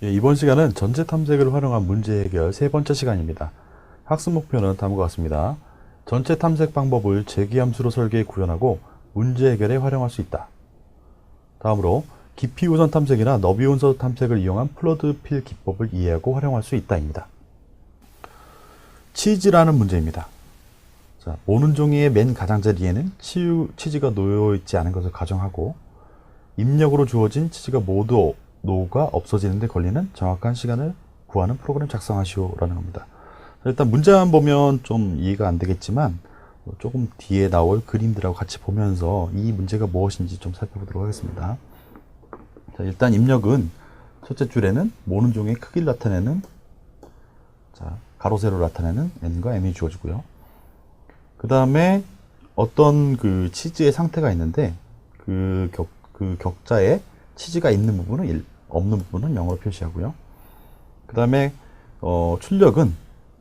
예, 이번 시간은 전체 탐색을 활용한 문제 해결 세 번째 시간입니다. 학습 목표는 다음과 같습니다. 전체 탐색 방법을 재기함수로 설계해 구현하고 문제 해결에 활용할 수 있다. 다음으로 깊이 우선 탐색이나 너비 우선 탐색을 이용한 플러드 필 기법을 이해하고 활용할 수 있다입니다. 치즈라는 문제입니다. 자, 모는 종이의 맨 가장자리에는 치즈가 놓여 있지 않은 것을 가정하고 입력으로 주어진 치즈가 모두 녹아 없어지는 데 걸리는 정확한 시간을 구하는 프로그램 작성하시오라는 겁니다. 일단 문제만 보면 좀 이해가 안 되겠지만 조금 뒤에 나올 그림들하고 같이 보면서 이 문제가 무엇인지 좀 살펴보도록 하겠습니다. 자, 일단 입력은 첫째 줄에는 모는 종의 크기를 나타내는 가로 세로 나타내는 n과 m이 주어지고요. 그 다음에 어떤 그 치즈의 상태가 있는데 그 격자에 치즈가 있는 부분은 1, 없는 부분은 0으로 표시하고요. 그 다음에 출력은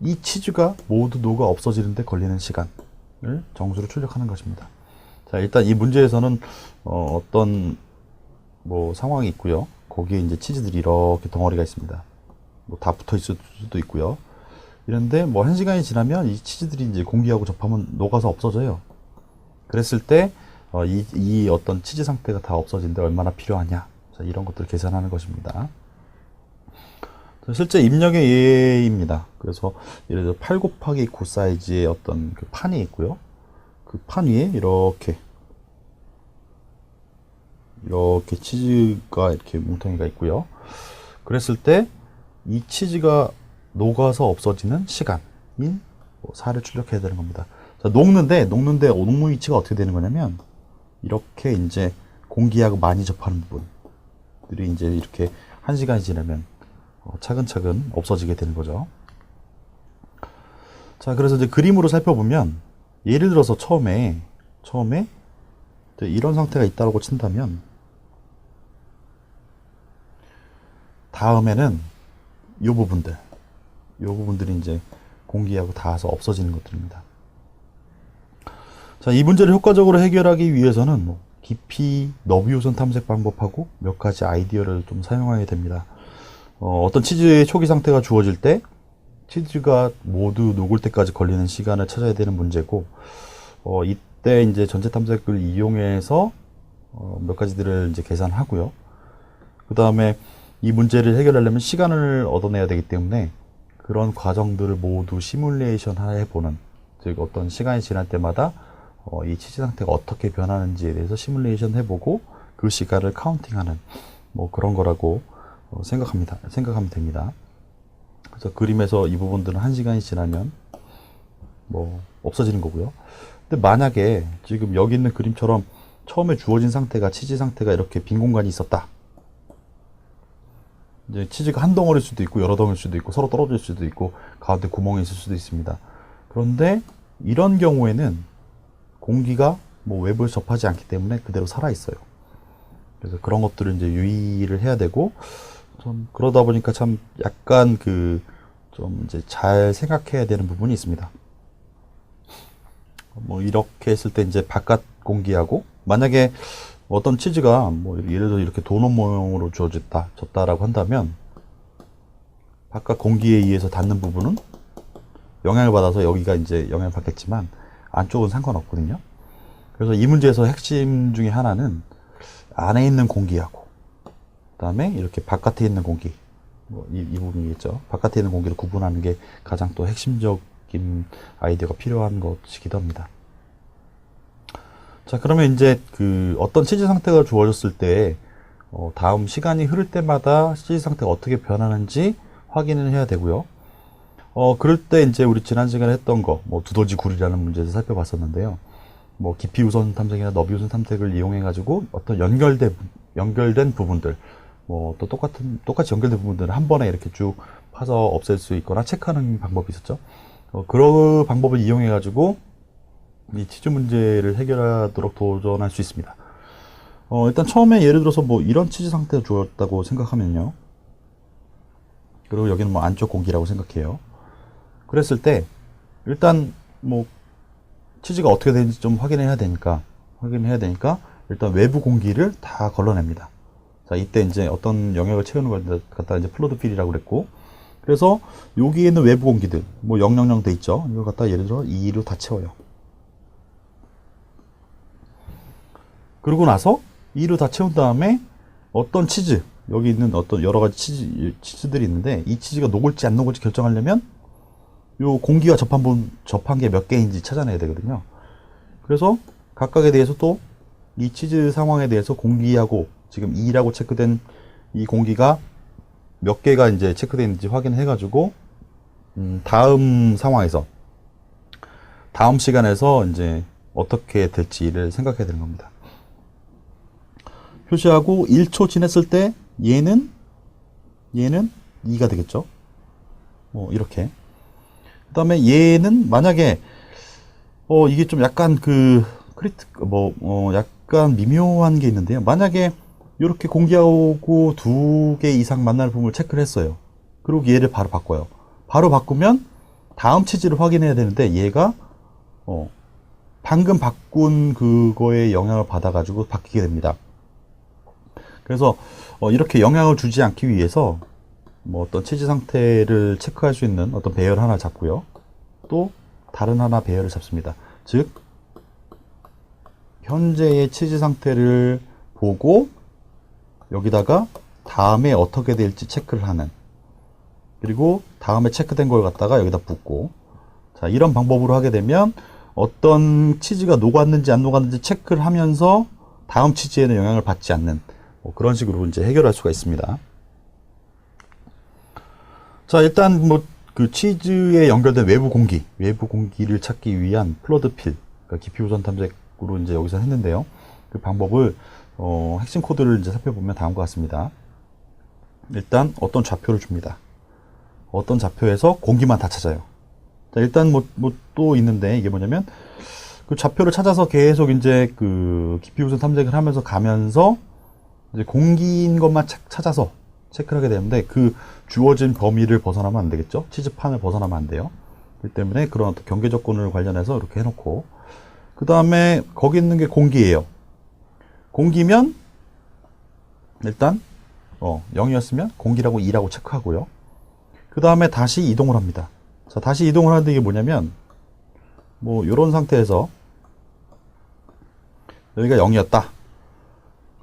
이 치즈가 모두 녹아 없어지는 데 걸리는 시간을 정수로 출력하는 것입니다. 자, 일단 이 문제에서는 어떤 뭐 상황이 있고요. 거기에 이제 치즈들이 이렇게 덩어리가 있습니다. 뭐 다 붙어 있을 수도 있고요. 이런데 뭐 1시간이 지나면 이 치즈들이 이제 공기하고 접하면 녹아서 없어져요. 그랬을 때 이 어떤 치즈 상태가 다 없어진데 얼마나 필요하냐, 자, 이런 것들을 계산하는 것입니다. 실제 입력의 예입니다. 그래서 예를 들어 8 곱하기 9 사이즈의 어떤 그 판이 있고요. 그 판 위에 이렇게 치즈가 이렇게 뭉텅이가 있고요. 그랬을 때 이 치즈가 녹아서 없어지는 시간인 4를 출력해야 되는 겁니다. 자, 녹는데 녹는 위치가 어떻게 되는 거냐면 이렇게 이제 공기하고 많이 접하는 부분들이 이제 이렇게 1시간이 지나면 차근차근 없어지게 되는 거죠. 자, 그래서 이제 그림으로 살펴보면 예를 들어서 처음에 이런 상태가 있다고 친다면 다음에는 이 부분들이 이제 공기하고 닿아서 없어지는 것들입니다. 자, 이 문제를 효과적으로 해결하기 위해서는 뭐 깊이 너비 우선 탐색 방법하고 몇 가지 아이디어를 좀 사용하게 됩니다. 어떤 치즈의 초기 상태가 주어질 때 치즈가 모두 녹을 때까지 걸리는 시간을 찾아야 되는 문제고, 이때 이제 전체 탐색을 이용해서 몇 가지들을 이제 계산하고요. 그 다음에 이 문제를 해결하려면 시간을 얻어내야 되기 때문에 그런 과정들을 모두 시뮬레이션 해보는, 즉 어떤 시간이 지날 때마다 이 치즈 상태가 어떻게 변하는지에 대해서 시뮬레이션 해보고 그 시간을 카운팅하는 뭐 그런 거라고 생각하면 됩니다. 그래서 그림에서 이 부분들은 1시간이 지나면 뭐 없어지는 거고요. 근데 만약에 지금 여기 있는 그림처럼 처음에 주어진 상태가 치즈 상태가 이렇게 빈 공간이 있었다. 이제 치즈가 한 덩어리일 수도 있고 여러 덩어리일 수도 있고 서로 떨어질 수도 있고 가운데 구멍이 있을 수도 있습니다. 그런데 이런 경우에는 공기가 뭐 외부에 접하지 않기 때문에 그대로 살아 있어요. 그래서 그런 것들을 이제 유의를 해야 되고, 좀 그러다 보니까 참 약간 좀 이제 잘 생각해야 되는 부분이 있습니다. 뭐 이렇게 했을 때 이제 바깥 공기하고, 만약에 어떤 치즈가 뭐 예를 들어 이렇게 도넛 모양으로 졌다라고 한다면 바깥 공기에 의해서 닿는 부분은 영향을 받아서 여기가 이제 영향을 받겠지만 안쪽은 상관없거든요. 그래서 이 문제에서 핵심 중에 하나는 안에 있는 공기하고 그 다음에 이렇게 바깥에 있는 공기, 이 부분이겠죠. 바깥에 있는 공기를 구분하는 게 가장 또 핵심적인 아이디어가 필요한 것이기도 합니다. 자, 그러면 이제 어떤 치즈 상태가 주어졌을 때 다음 시간이 흐를 때마다 치즈 상태가 어떻게 변하는지 확인을 해야 되고요. 그럴 때 이제 우리 지난 시간에 했던 뭐 두더지 굴이라는 문제에서 살펴봤었는데요. 뭐 깊이 우선 탐색이나 너비 우선 탐색을 이용해 가지고 어떤 연결된 부분들, 뭐 또 똑같이 연결된 부분들을 한 번에 이렇게 쭉 파서 없앨 수 있거나 체크하는 방법이 있었죠. 그런 방법을 이용해 가지고 이 치즈 문제를 해결하도록 도전할 수 있습니다. 일단 처음에 예를 들어서 뭐 이런 치즈 상태가 주었다고 생각하면요. 그리고 여기는 뭐 안쪽 공기라고 생각해요. 그랬을 때 일단 뭐 치즈가 어떻게 되는지 좀 확인해야 되니까 일단 외부 공기를 다 걸러냅니다. 자, 이때 이제 어떤 영역을 채우는 걸 갖다 이제 플루이드 필이라고 그랬고, 그래서 여기에 있는 외부 공기들, 뭐 000 돼 있죠. 이걸 갖다 예를 들어 2로 다 채워요. 그러고 나서 2로 다 채운 다음에 어떤 치즈, 여기 있는 어떤 여러 가지 치즈들이 있는데 이 치즈가 녹을지 안 녹을지 결정하려면 요 공기와 접한 게 몇 개인지 찾아내야 되거든요. 그래서 각각에 대해서 또 이 치즈 상황에 대해서 공기하고 지금 2라고 체크된 이 공기가 몇 개가 이제 체크되어 있는지 확인해 가지고 다음 상황에서 다음 시간에서 이제 어떻게 될지를 생각해야 되는 겁니다. 표시하고 1초 지났을 때 얘는 2가 되겠죠. 이렇게. 그 다음에 얘는 만약에 이게 좀 약간 약간 미묘한 게 있는데요. 만약에 이렇게 공기하고 2개 이상 만나는 부분을 체크를 했어요. 그리고 얘를 바로 바꿔요. 바로 바꾸면 다음 치즈를 확인해야 되는데 얘가 방금 바꾼 그거에 영향을 받아가지고 바뀌게 됩니다. 그래서 이렇게 영향을 주지 않기 위해서 뭐 어떤 치즈 상태를 체크할 수 있는 어떤 배열 하나 잡고요. 또 다른 하나 배열을 잡습니다. 즉 현재의 치즈 상태를 보고 여기다가 다음에 어떻게 될지 체크를 하는, 그리고 다음에 체크된 걸 갖다가 여기다 붓고, 자, 이런 방법으로 하게 되면 어떤 치즈가 녹았는지 안 녹았는지 체크를 하면서 다음 치즈에는 영향을 받지 않는 그런 식으로 이제 해결할 수가 있습니다. 자, 일단 그 치즈에 연결된 외부 공기를 찾기 위한 플루이드 필, 그러니까 깊이 우선 탐색으로 이제 여기서 했는데요. 그 방법을 핵심 코드를 이제 살펴보면 다음과 같습니다. 일단 어떤 좌표를 줍니다. 어떤 좌표에서 공기만 다 찾아요. 자, 일단 또 있는데 이게 뭐냐면 그 좌표를 찾아서 계속 이제 그 깊이 우선 탐색을 하면서 가면서 이제 공기인 것만 찾아서 체크를 하게 되는데 그 주어진 범위를 벗어나면 안 되겠죠. 치즈판을 벗어나면 안 돼요. 그렇기 때문에 그런 어떤 경계 조건을 관련해서 이렇게 해놓고, 그 다음에 거기 있는 게 공기예요. 공기면 일단 0이었으면 공기라고 2라고 체크하고요. 그 다음에 다시 이동을 합니다. 자, 다시 이동을 하는데 이게 뭐냐면 이런 상태에서 여기가 0이었다.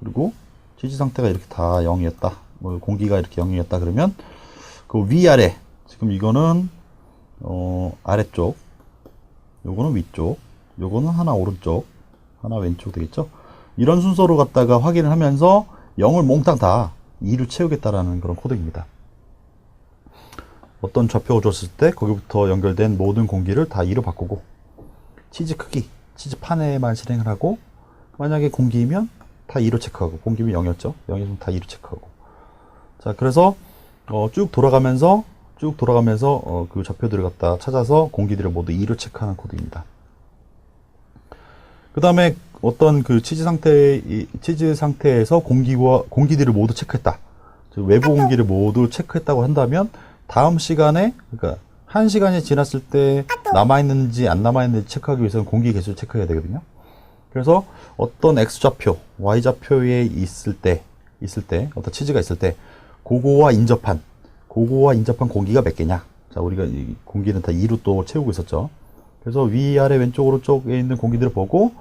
그리고 치즈 상태가 이렇게 다 0이었다. 공기가 이렇게 0이었다. 그러면 그 위아래, 지금 이거는 아래쪽, 요거는 위쪽, 요거는 하나 오른쪽, 하나 왼쪽 되겠죠? 이런 순서로 갖다가 확인을 하면서 0을 몽땅 다 2로 채우겠다라는 그런 코드입니다. 어떤 좌표가 줬을 때 거기부터 연결된 모든 공기를 다 2로 바꾸고, 치즈 크기, 치즈 판에만 실행을 하고, 만약에 공기이면 다 2로 체크하고, 공기면 0이었죠? 0이면 다 2로 체크하고. 자, 그래서 쭉 돌아가면서 그 좌표들을 갖다 찾아서 공기들을 모두 2로 체크하는 코드입니다. 그 다음에 어떤 그 치즈 상태에서 공기들을 모두 체크했다. 즉 외부 공기를 모두 체크했다고 한다면 다음 시간에, 그러니까 1시간이 지났을 때 남아있는지 안 남아있는지 체크하기 위해서는 공기 개수를 체크해야 되거든요. 그래서 어떤 X좌표, Y좌표에 있을 때, 어떤 치즈가 있을 때, 그거와 인접한 공기가 몇 개냐. 자, 우리가 이 공기는 다 2로 또 채우고 있었죠. 그래서 위아래 왼쪽 오른쪽에 있는 공기들을 보고,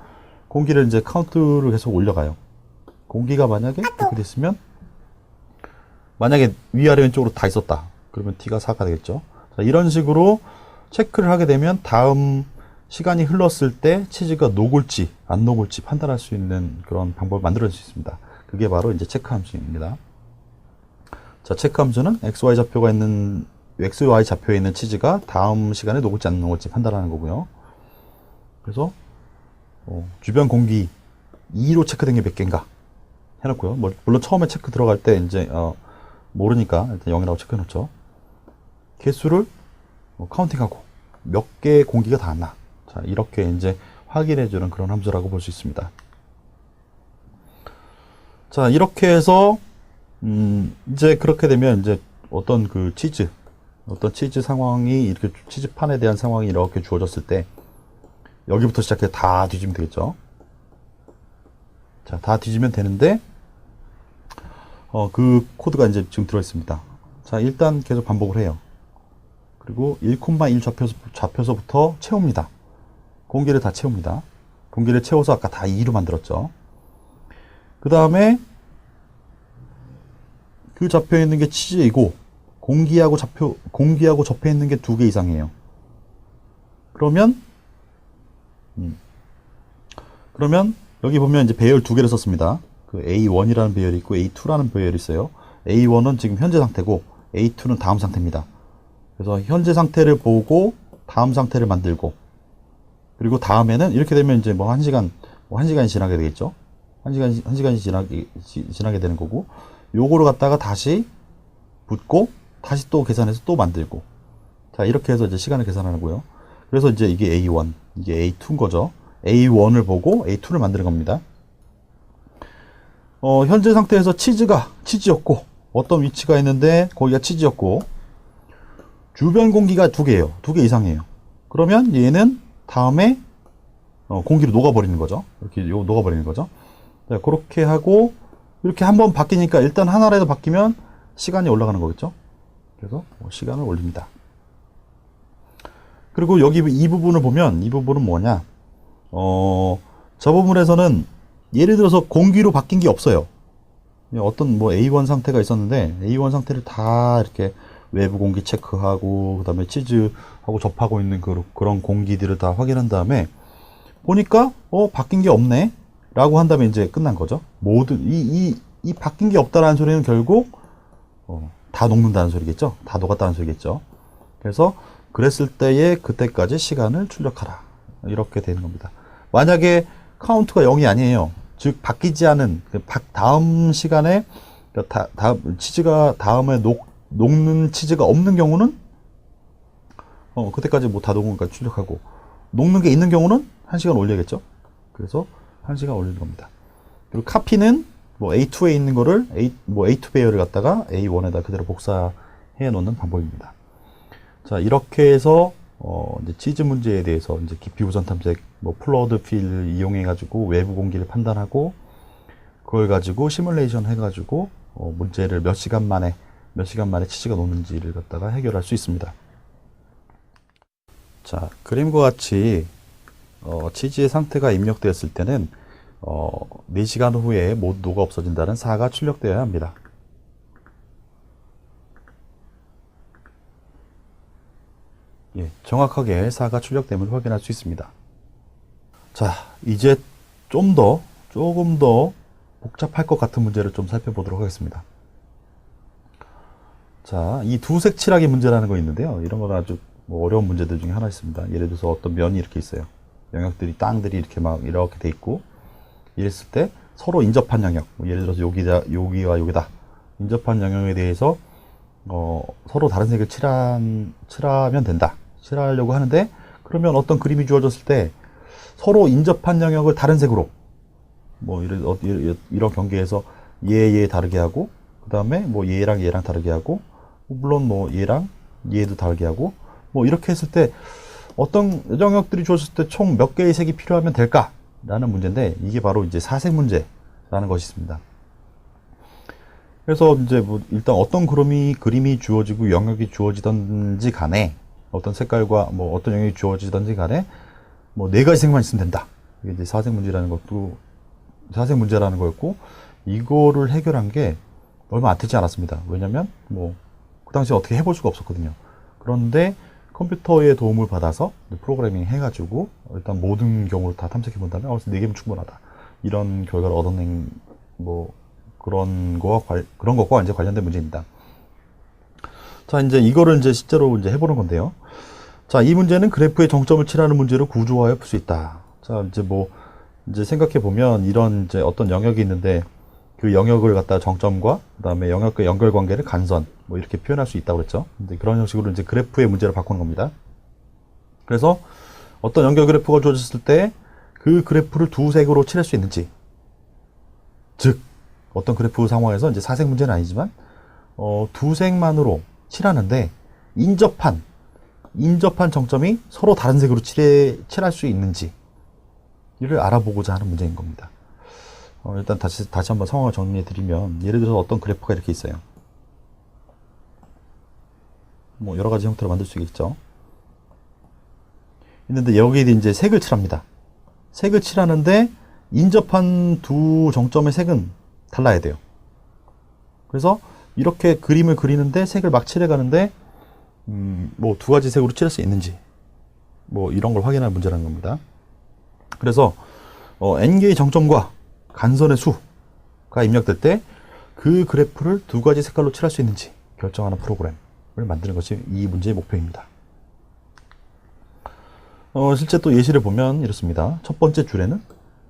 공기를 이제 카운트를 계속 올려가요. 공기가 만약에 이렇게 됐으면, 만약에 위아래 왼쪽으로 다 있었다. 그러면 T가 4가 되겠죠. 자, 이런 식으로 체크를 하게 되면 다음 시간이 흘렀을 때 치즈가 녹을지 안 녹을지 판단할 수 있는 그런 방법을 만들어낼 수 있습니다. 그게 바로 이제 체크 함수입니다. 자, 체크 함수는 XY 좌표에 있는 치즈가 다음 시간에 녹을지 안 녹을지 판단하는 거고요. 그래서 주변 공기 2로 체크된 게 몇 개인가 해놓고요. 물론 처음에 체크 들어갈 때 이제 모르니까 일단 0이라고 체크해 놓죠. 개수를 카운팅하고 몇 개의 공기가 닿았나. 자, 이렇게 이제 확인해 주는 그런 함수라고 볼 수 있습니다. 자, 이렇게 해서 이제 그렇게 되면 이제 어떤 치즈 상황이 이렇게 치즈판에 대한 상황이 이렇게 주어졌을 때 여기부터 시작해 다 뒤지면 되겠죠. 자, 다 뒤지면 되는데 그 코드가 이제 지금 들어있습니다. 자, 일단 계속 반복을 해요. 그리고 1,1 좌표서부터 채웁니다. 공기를 다 채웁니다. 공기를 채워서 아까 다 2로 만들었죠. 그 다음에 그 좌표에 있는 게 치즈이고 공기하고 접해 있는 게 2개 이상이에요. 그러면 여기 보면 이제 배열 2개를 썼습니다. 그 A1이라는 배열이 있고 A2라는 배열이 있어요. A1은 지금 현재 상태고 A2는 다음 상태입니다. 그래서 현재 상태를 보고 다음 상태를 만들고, 그리고 다음에는 이렇게 되면 이제 뭐 1시간이 지나게 되겠죠. 1시간이 지나게 되는 거고, 요거를 갖다가 다시 붓고 다시 또 계산해서 또 만들고, 자, 이렇게 해서 이제 시간을 계산하는 거고요. 그래서 이제 이게 A1, 이게 A2인 거죠. A1을 보고 A2를 만드는 겁니다. 현재 상태에서 치즈였고, 어떤 위치가 있는데 거기가 치즈였고, 주변 공기가 2개예요. 2개 이상이에요. 그러면 얘는 다음에 공기로 녹아버리는 거죠. 이렇게 녹아버리는 거죠. 자, 그렇게 하고 이렇게 한번 바뀌니까 일단 하나라도 바뀌면 시간이 올라가는 거겠죠. 그래서 시간을 올립니다. 그리고 여기 이 부분을 보면, 이 부분은 뭐냐, 저 부분에서는 예를 들어서 공기로 바뀐 게 없어요. 어떤 뭐 A1 상태가 있었는데 A1 상태를 다 이렇게 외부 공기 체크하고, 그 다음에 치즈하고 접하고 있는 그런 공기들을 다 확인한 다음에 보니까 바뀐 게 없네 라고 한 다음에 이제 끝난 거죠. 이 바뀐 게 없다라는 소리는 결국 다 녹는다는 소리겠죠. 다 녹았다는 소리겠죠. 그래서 그랬을 때에 그때까지 시간을 출력하라, 이렇게 되는 겁니다. 만약에 카운트가 0이 아니에요. 즉 바뀌지 않은 다음 시간에 치즈가 다음에 녹는 치즈가 없는 경우는 그때까지 뭐 다 녹은 것까지 출력하고, 녹는 게 있는 경우는 1시간 올려야겠죠. 그래서 1시간 올리는 겁니다. 그리고 카피는 뭐 A2에 있는 거를 A2 배열을 갖다가 A1에다 그대로 복사해 놓는 방법입니다. 자, 이렇게 해서 이제 치즈 문제에 대해서 이제 깊이 우선 탐색, 뭐 플러드 필을 이용해 가지고 외부 공기를 판단하고, 그걸 가지고 시뮬레이션 해 가지고 문제를 몇 시간 만에 치즈가 녹는지를 갖다가 해결할 수 있습니다. 자, 그림과 같이 치즈의 상태가 입력되었을 때는 4시간 후에 모두 녹아 없어진다는 4가 출력되어야 합니다. 예, 정확하게 4가 출력됨을 확인할 수 있습니다. 자, 이제 조금 더 복잡할 것 같은 문제를 좀 살펴보도록 하겠습니다. 자, 이 두색 칠하기 문제라는 거 있는데요. 이런 건 아주 뭐 어려운 문제들 중에 하나 있습니다. 예를 들어서 어떤 면이 이렇게 있어요. 영역들이, 땅들이 이렇게 돼 있고, 이랬을 때 서로 인접한 영역, 예를 들어서 여기와 여기다, 인접한 영역에 대해서 서로 다른 색을 칠하면 된다. 칠하려고 하는데, 그러면 어떤 그림이 주어졌을 때 서로 인접한 영역을 다른 색으로, 뭐 이런 경계에서 얘 다르게 하고, 그 다음에 뭐 얘랑 다르게 하고, 물론 뭐 얘도 다르게 하고, 뭐 이렇게 했을 때 어떤 영역들이 주어졌을 때 총 몇 개의 색이 필요하면 될까? 라는 문제인데, 이게 바로 이제 사색 문제라는 것이 있습니다. 그래서 이제 뭐 일단 어떤 그림이 주어지고 영역이 주어지든지 간에, 어떤 색깔과 뭐 어떤 영역이 주어지든지 간에 뭐 4가지 색만 있으면 된다. 이게 이제 사색 문제라는 거였고, 이거를 해결한 게 얼마 안 되지 않았습니다. 왜냐면 뭐 그 당시에 어떻게 해볼 수가 없었거든요. 그런데 컴퓨터의 도움을 받아서 프로그래밍 해가지고 일단 모든 경우를 다 탐색해 본다면 4개면 충분하다, 이런 결과를 얻어낸 뭐 그런 것과 이제 관련된 문제입니다. 자, 이제 이거를 이제 실제로 이제 해보는 건데요. 자, 이 문제는 그래프의 정점을 칠하는 문제로 구조화해 볼 수 있다. 자, 이제 생각해 보면 이런 이제 어떤 영역이 있는데, 그 영역을 갖다 정점과 그다음에 영역과 연결 관계를 간선, 뭐 이렇게 표현할 수 있다고 그랬죠. 이제 그런 형식으로 이제 그래프의 문제를 바꾸는 겁니다. 그래서 어떤 연결 그래프가 주어졌을 때 그 그래프를 2색으로 칠할 수 있는지, 즉 어떤 그래프 상황에서 이제 사색 문제는 아니지만 2색만으로 칠하는데 인접한 정점이 서로 다른 색으로 칠할 수 있는지 이를 알아보고자 하는 문제인 겁니다. 일단 다시 한번 상황을 정리해 드리면, 예를 들어서 어떤 그래프가 이렇게 있어요. 뭐 여러 가지 형태로 만들 수 있겠죠. 있는데 여기에 이제 색을 칠합니다. 색을 칠하는데 인접한 두 정점의 색은 달라야 돼요. 그래서 이렇게 그림을 그리는데 색을 막 칠해 가는데 뭐 두 가지 색으로 칠할 수 있는지 뭐 이런 걸 확인할 문제라는 겁니다. 그래서 n개의 정점과 간선의 수가 입력될 때 그 그래프를 두 가지 색깔로 칠할 수 있는지 결정하는 프로그램을 만드는 것이 이 문제의 목표입니다. 실제 또 예시를 보면 이렇습니다. 첫 번째 줄에는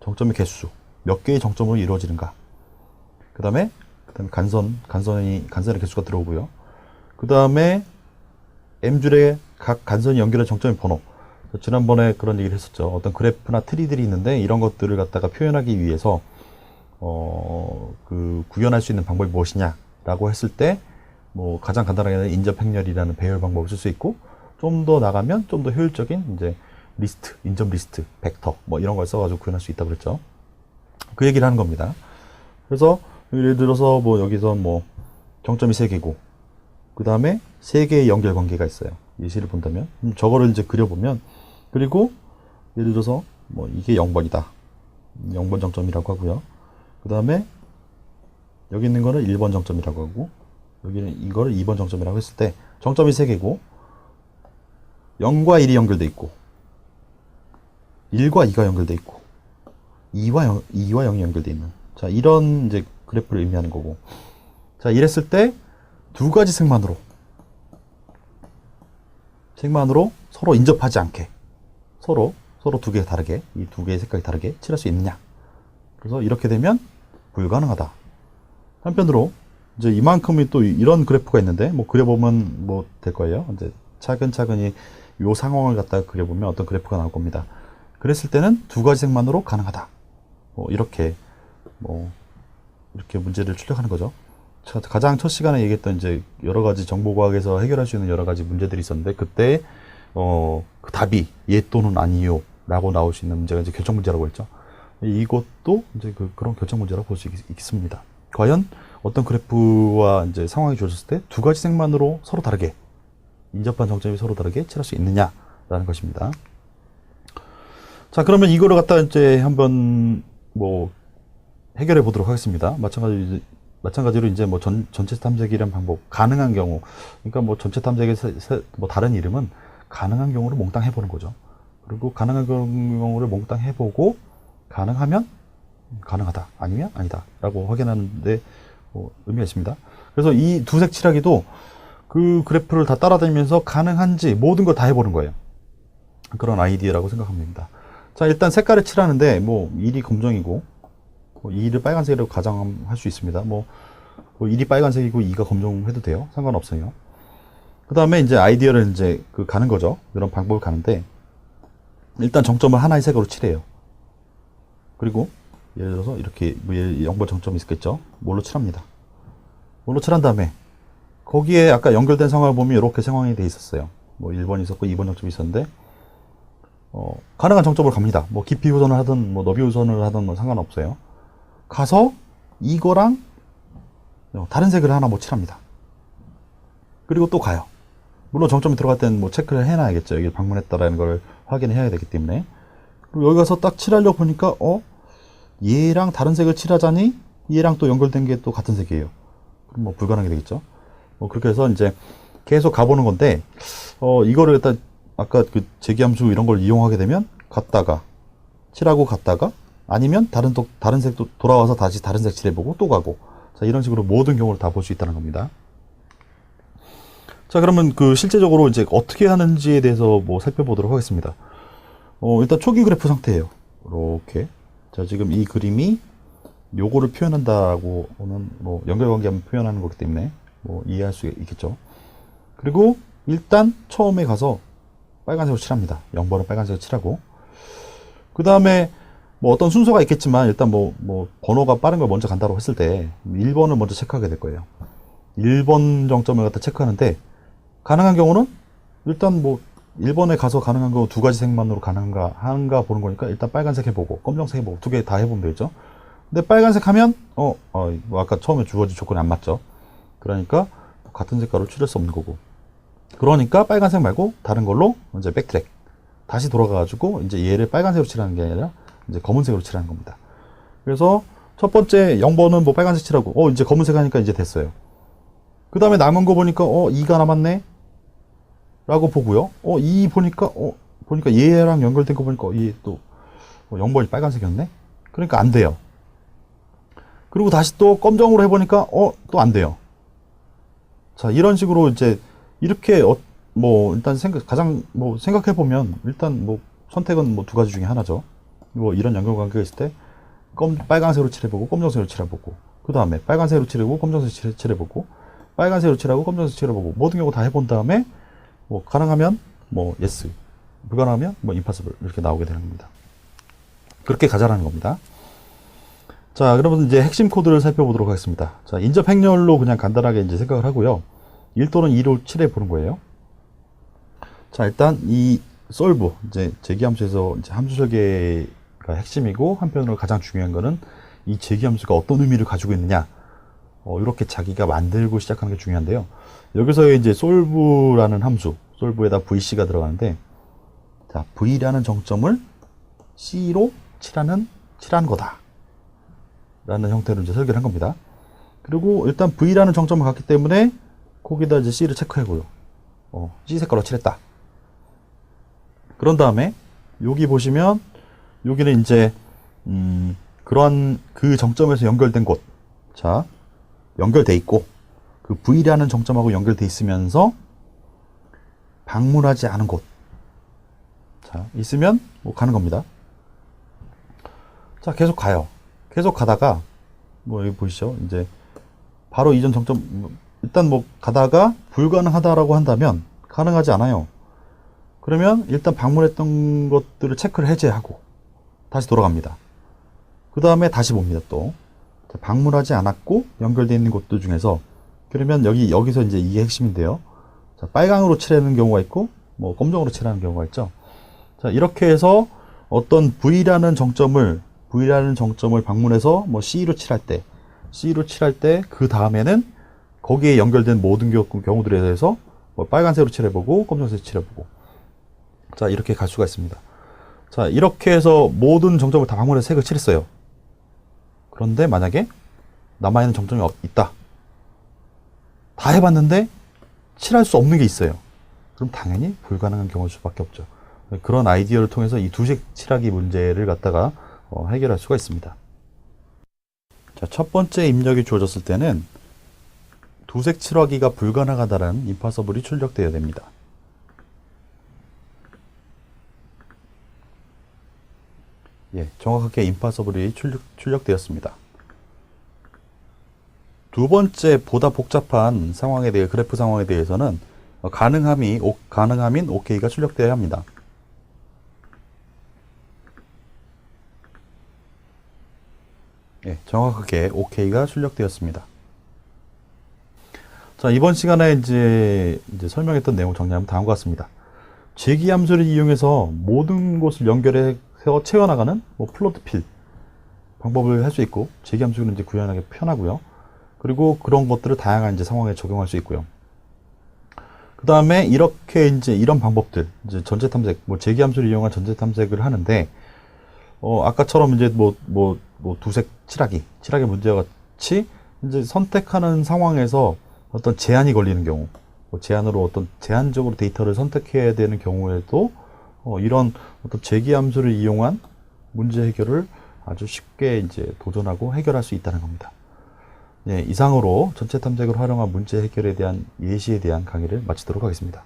정점의 개수, 몇 개의 정점으로 이루어지는가. 그 다음에 간선의 개수가 들어오고요. 그 다음에 M줄에 각 간선이 연결한 정점의 번호. 지난번에 그런 얘기를 했었죠. 어떤 그래프나 트리들이 있는데 이런 것들을 갖다가 표현하기 위해서 구현할 수 있는 방법이 무엇이냐라고 했을 때 뭐 가장 간단하게는 인접 행렬이라는 배열 방법을 쓸 수 있고, 좀 더 나가면 좀 더 효율적인 이제 리스트, 인접 리스트, 벡터 뭐 이런 걸 써가지고 구현할 수 있다고 그랬죠. 그 얘기를 하는 겁니다. 그래서 예를 들어서 뭐 여기서 뭐 정점이 3개고 그 다음에 3개의 연결 관계가 있어요. 예시를 본다면 저거를 이제 그려보면, 그리고 예를 들어서 뭐 이게 0번이다. 0번 정점이라고 하고요. 그 다음에 여기 있는 거는 1번 정점이라고 하고, 여기는 이거를 2번 정점이라고 했을 때 정점이 3개고 0과 1이 연결돼 있고 1과 2가 연결돼 있고 2와 0이 연결돼 있는, 자 이런 이제 그래프를 의미하는 거고, 자 이랬을 때 두 가지 색만으로 서로 인접하지 않게 서로 두 개 다르게, 이 두 개의 색깔이 다르게 칠할 수 있느냐. 그래서 이렇게 되면 불가능하다. 한편으로 이제 이만큼이 또 이런 그래프가 있는데 뭐 그려보면 뭐 될 거예요. 이제 차근차근히 요 상황을 갖다가 그려보면 어떤 그래프가 나올 겁니다. 그랬을 때는 두 가지 색만으로 가능하다. 이렇게 문제를 출력하는 거죠. 가장 첫 시간에 얘기했던 이제 여러 가지 정보과학에서 해결할 수 있는 여러 가지 문제들이 있었는데, 그때 그 답이 예 또는 아니요 라고 나올 수 있는 문제가 이제 결정 문제라고 했죠. 이것도 이제 그런 결정 문제라고 볼 수 있습니다. 과연 어떤 그래프와 이제 상황이 주어졌을 때 두 가지 색만으로 서로 다르게, 인접한 정점이 서로 다르게 칠할 수 있느냐라는 것입니다. 자, 그러면 이거를 갖다 이제 한번 뭐 해결해 보도록 하겠습니다. 마찬가지로 이제 뭐 전체 탐색이란 방법, 가능한 경우, 그러니까 뭐 전체 탐색의 뭐 다른 이름은 가능한 경우를 몽땅 해보는 거죠. 그리고 가능한 경우를 몽땅 해보고 가능하면 가능하다, 아니면 아니다라고 확인하는데 의미가 있습니다. 그래서 이 두색 칠하기도 그 그래프를 다 따라다니면서 가능한지 모든 걸 다 해보는 거예요. 그런 아이디어라고 생각하면 됩니다. 자, 일단 색깔을 칠하는데 뭐 1이 검정이고 2를 빨간색으로 가정할 수 있습니다. 뭐 1이 빨간색이고 2가 검정해도 돼요. 상관없어요. 그 다음에 이제 아이디어를 이제 가는 거죠. 이런 방법을 가는데, 일단 정점을 하나의 색으로 칠해요. 그리고 예를 들어서 이렇게 0번 정점이 있겠죠. 뭘로 칠합니다. 뭘로 칠한 다음에 거기에 아까 연결된 상황을 보면 이렇게 상황이 돼 있었어요. 뭐 1번 있었고 2번 정점이 있었는데 가능한 정점으로 갑니다. 뭐 깊이 우선을 하든 뭐 너비 우선을 하든 뭐 상관없어요. 가서 이거랑 다른 색을 하나 뭐 칠합니다. 그리고 또 가요. 물론 정점이 들어갈 때는 뭐 체크를 해놔야겠죠. 여기 방문했다라는 걸 확인해야 되기 때문에. 그리고 여기 가서 딱 칠하려고 보니까 얘랑 다른 색을 칠하자니 얘랑 또 연결된 게 또 같은 색이에요. 그럼 뭐 불가능하게 되겠죠. 뭐 그렇게 해서 이제 계속 가보는 건데, 이거를 일단 아까 그 재기함수 이런 걸 이용하게 되면 갔다가 칠하고 갔다가, 아니면 다른 색도 돌아와서 다시 다른 색 칠해보고 또 가고, 자 이런 식으로 모든 경우를 다 볼 수 있다는 겁니다. 자, 그러면 실제적으로 이제 어떻게 하는지에 대해서 뭐 살펴보도록 하겠습니다. 일단 초기 그래프 상태예요. 이렇게. 자, 지금 이 그림이 요거를 표현한다고는 뭐 연결관계 한번 표현하는 거기 때문에 뭐 이해할 수 있겠죠. 그리고 일단 처음에 가서 빨간색으로 칠합니다. 0번은 빨간색으로 칠하고, 그 다음에 뭐 어떤 순서가 있겠지만 일단 뭐 번호가 빠른 걸 먼저 간다고 했을 때 1번을 먼저 체크하게 될 거예요. 1번 정점을 갖다 체크하는데, 가능한 경우는 일단 뭐 1번에 가서 가능한 거 두 가지 색만으로 가능한가 보는 거니까 일단 빨간색 해보고 검정색 해보고 두 개 다 해보면 되겠죠. 근데 빨간색 하면 뭐 아까 처음에 주어진 조건이 안 맞죠. 그러니까 같은 색깔로 칠할 수 없는 거고. 그러니까 빨간색 말고 다른 걸로 이제 백트랙 다시 돌아가가지고 이제 얘를 빨간색으로 칠하는 게 아니라 이제 검은색으로 칠하는 겁니다. 그래서 첫 번째 0번은 뭐 빨간색 칠하고 이제 검은색 하니까 이제 됐어요. 그 다음에 남은 거 보니까 2가 남았네 라고 보고요. 2 보니까 얘랑 연결된 거 보니까 얘 또 0번이 빨간색이었네. 그러니까 안 돼요. 그리고 다시 또 검정으로 해보니까 또 안 돼요. 자, 이런 식으로 이제 이렇게 뭐 일단 가장 뭐 생각해 보면 일단 뭐 선택은 뭐 두 가지 중에 하나죠. 뭐 이런 연결관계가 있을 때 빨간색으로 칠해보고 검정색으로 칠해보고 그 다음에 빨간색으로 칠해보고 검정색 칠해보고 빨간색으로 칠하고 검정색 칠해보고 모든 경우 다 해본 다음에 뭐 가능하면 뭐 yes, 불가능하면 뭐 impossible 이렇게 나오게 되는 겁니다. 그렇게 가자라는 겁니다. 자, 그러면 이제 핵심 코드를 살펴보도록 하겠습니다. 자, 인접 행렬로 그냥 간단하게 이제 생각을 하고요. 1 또는 2로 칠해 보는 거예요. 자, 일단 이 solve, 이제 제기함수에서 이제 함수 설계가 핵심이고 한편으로 가장 중요한 거는 이 제기함수가 어떤 의미를 가지고 있느냐. 이렇게 자기가 만들고 시작하는 게 중요한데요. 여기서 이제 solve라는 함수, solve에다 vc가 들어가는데, 자, v라는 정점을 c로 칠하는 거다. 라는 형태로 이제 설계를 한 겁니다. 그리고 일단 v라는 정점을 갖기 때문에 거기다 이제 c를 체크하고요. c 색깔로 칠했다. 그런 다음에 여기 보시면 여기는 이제 그런 그 정점에서 연결된 곳, 자, 연결돼 있고 그 v라는 정점하고 연결돼 있으면서 방문하지 않은 곳, 자, 있으면 뭐 가는 겁니다. 자, 계속 가요. 계속 가다가 뭐 여기 보이시죠? 이제 바로 이전 정점 일단 뭐 가다가 불가능하다라고 한다면 가능하지 않아요. 그러면 일단 방문했던 것들을 체크를 해제하고 다시 돌아갑니다. 그 다음에 다시 봅니다. 또 방문하지 않았고 연결되어 있는 곳들 중에서 그러면 여기서 이제 이게 핵심인데요. 자, 빨강으로 칠하는 경우가 있고 뭐 검정으로 칠하는 경우가 있죠. 자, 이렇게 해서 어떤 V라는 정점을 방문해서 뭐 C로 칠할 때 그 다음에는 거기에 연결된 모든 경우들에 대해서 뭐 빨간색으로 칠해보고 검정색으로 칠해보고, 자, 이렇게 갈 수가 있습니다. 자, 이렇게 해서 모든 정점을 다 방문해서 색을 칠했어요. 그런데 만약에 남아있는 정점이 있다. 다 해봤는데 칠할 수 없는 게 있어요. 그럼 당연히 불가능한 경우일 수밖에 없죠. 그런 아이디어를 통해서 이 두색 칠하기 문제를 갖다가 해결할 수가 있습니다. 자, 첫 번째 입력이 주어졌을 때는 두색 칠하기가 불가능하다는 임파서블이 출력되어야 됩니다. 예, 정확하게 임파서블이 출력되었습니다. 두 번째 보다 복잡한 상황에 대해 그래프 상황에 대해서는 가능함인 OK가 출력되어야 합니다. 예, 정확하게 OK가 출력되었습니다. 자, 이번 시간에 이제 설명했던 내용 정리하면 다음과 같습니다. 제기함수를 이용해서 모든 곳을 연결해서 채워나가는 뭐 플로트 필 방법을 할 수 있고, 제기함수는 이제 구현하기 편하고요. 그리고 그런 것들을 다양한 이제 상황에 적용할 수 있고요. 그 다음에 이렇게 이제 이런 방법들, 이제 전체 탐색, 뭐 제기함수를 이용한 전체 탐색을 하는데, 아까처럼 이제 두색 칠하기 문제와 같이 이제 선택하는 상황에서 어떤 제한이 걸리는 경우, 제한으로 어떤 제한적으로 데이터를 선택해야 되는 경우에도 이런 어떤 제기함수를 이용한 문제 해결을 아주 쉽게 이제 도전하고 해결할 수 있다는 겁니다. 예, 이상으로 전체 탐색을 활용한 문제 해결에 대한 예시에 대한 강의를 마치도록 하겠습니다.